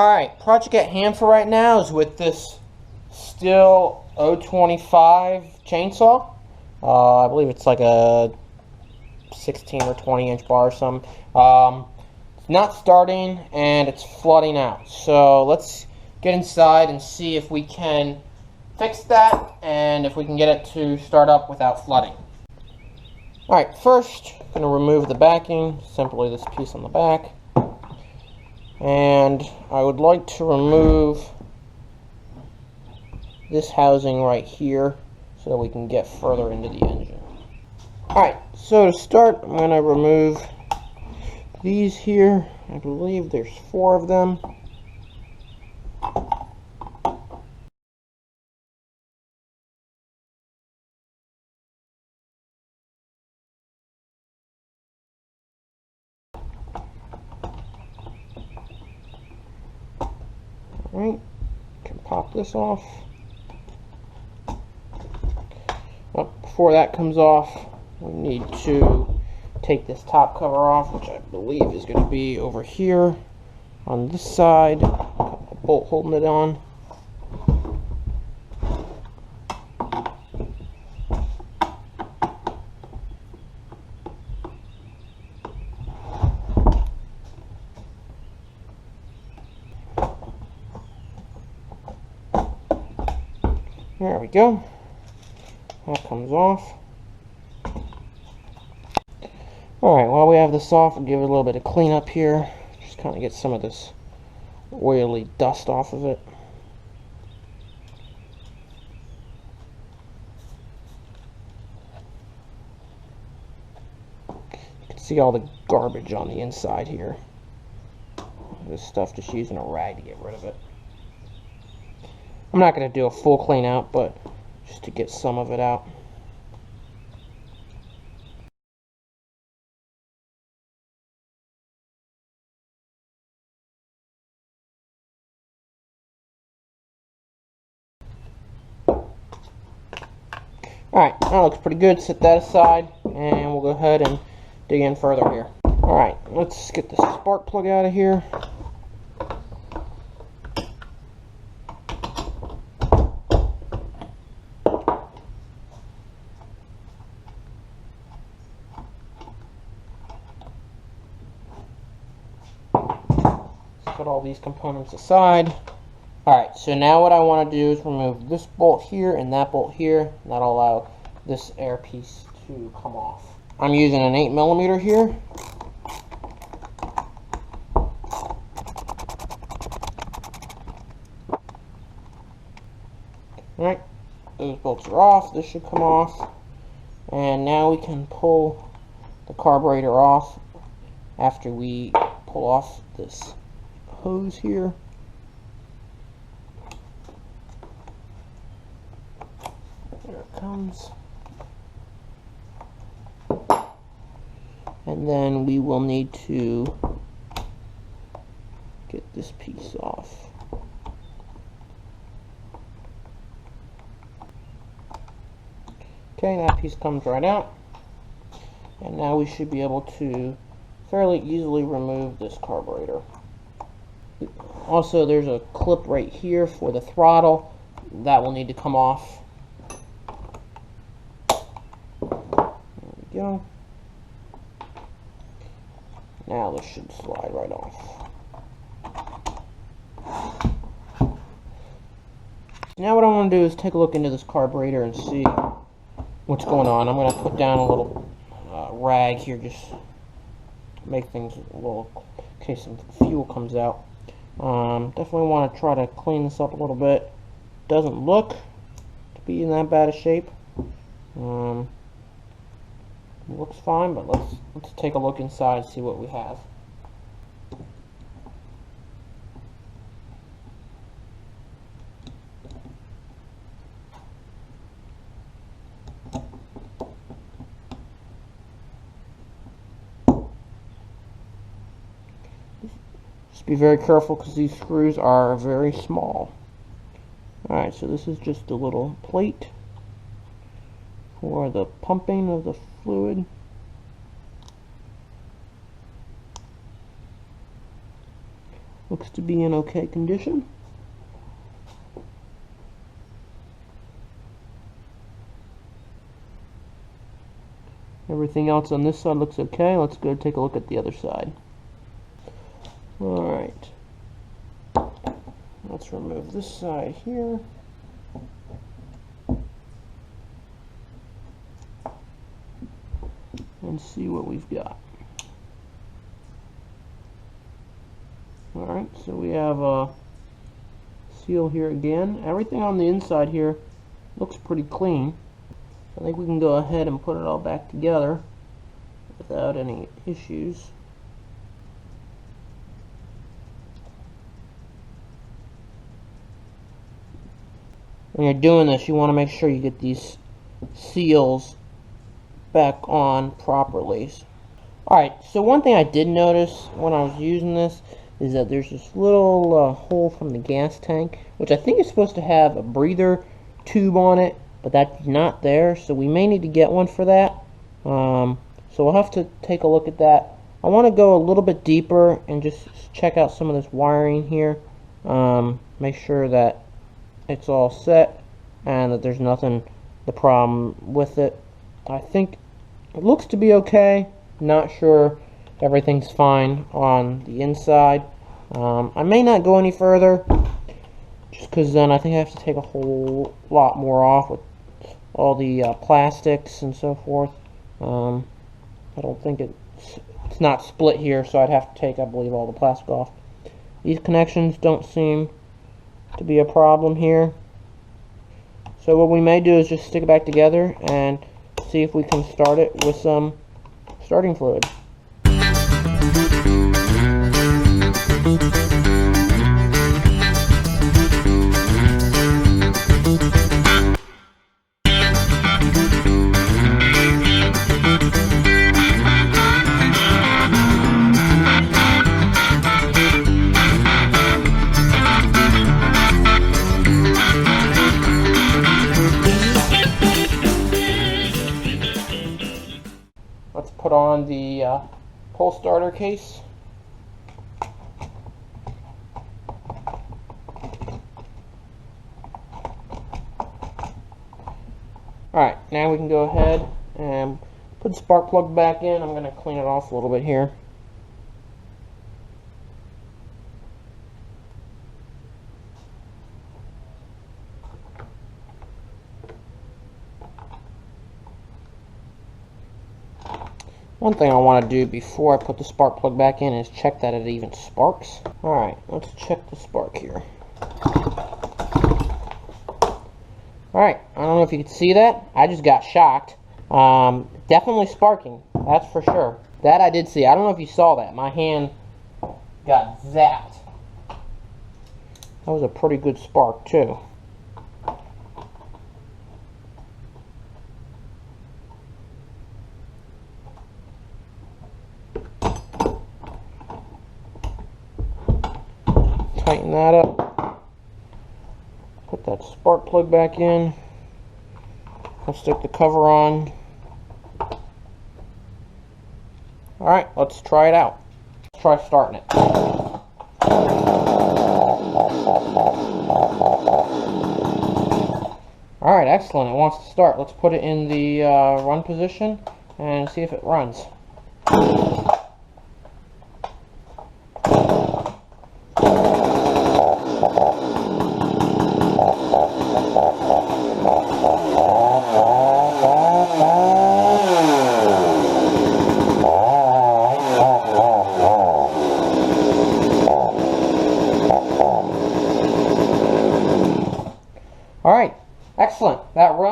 Alright, project at hand for right now is with this Stihl 025 chainsaw. I believe it's like a 16 or 20 inch bar or something. It's not starting and it's flooding out. So let's get inside and see if we can fix that and if we can get it to start up without flooding. Alright, first I'm going to remove the backing, simply this piece on the back. And I would like to remove this housing right here so that we can get further into the engine. Alright, so to start, I'm going to remove these here. I believe there's 4 of them. Alright, can pop this off. Well, before that comes off, we need to take this top cover off, which I believe is going to be over here on this side. A bolt holding it on. There we go. That comes off. Alright, while we have this off, we'll give it a little bit of cleanup here. Just kind of get some of this oily dust off of it. You can see all the garbage on the inside here. This stuff, just using a rag to get rid of it. I'm not going to do a full clean out, but just to get some of it out. Alright, that looks pretty good. Set that aside, and we'll go ahead and dig in further here. Alright, let's get the spark plug out of here. Put all these components aside. Alright, so now what I want to do is remove this bolt here and that bolt here, and that'll allow this air piece to come off. I'm using an 8mm here. Alright, those bolts are off. This should come off. And now we can pull the carburetor off after we pull off this hose here. There it comes. And then we will need to get this piece off. Okay, that piece comes right out. And now we should be able to fairly easily remove this carburetor. Also, there's a clip right here for the throttle. That will need to come off. There we go. Now this should slide right off. Now what I want to do is take a look into this carburetor and see what's going on. I'm going to put down a little rag here, just make things a little, in case some fuel comes out. Definitely want to try to clean this up a little bit. Doesn't look to be in that bad a shape. Looks fine, but let's take a look inside and see what we have. Just be very careful because these screws are very small. Alright, so this is just a little plate for the pumping of the fluid. Looks to be in okay condition. Everything else on this side looks okay. Let's go take a look at the other side. Alright. Let's remove this side here. And see what we've got. Alright, so we have a seal here again. Everything on the inside here looks pretty clean. I think we can go ahead and put it all back together without any issues. When you're doing this, you want to make sure you get these seals back on properly. Alright, so one thing I did notice when I was using this is that there's this little hole from the gas tank, which I think is supposed to have a breather tube on it, but that's not there, so we may need to get one for that. So we'll have to take a look at that. I want to go a little bit deeper and just check out some of this wiring here. Make sure that it's all set and that there's nothing the problem with it. I think it looks to be okay. Not sure everything's fine on the inside. I may not go any further just because then I think I have to take a whole lot more off with all the plastics and so forth. I don't think it's not split here, so I'd have to take, I believe, all the plastic off. These connections don't seem to be a problem here. So what we may do is just stick it back together and see if we can start it with some starting fluid. Let's put on the pole starter case. Alright, now we can go ahead and put the spark plug back in. I'm going to clean it off a little bit here. One thing I want to do before I put the spark plug back in is check that it even sparks. Alright, let's check the spark here. Alright, I don't know if you can see that. I just got shocked. Definitely sparking, that's for sure. That I did see. I don't know if you saw that. My hand got zapped. That was a pretty good spark too. Tighten that up. Put that spark plug back in. I'll stick the cover on. Alright, let's try it out. Let's try starting it. Alright, excellent. It wants to start. Let's put it in the run position and see if it runs. Alright, excellent. That runs.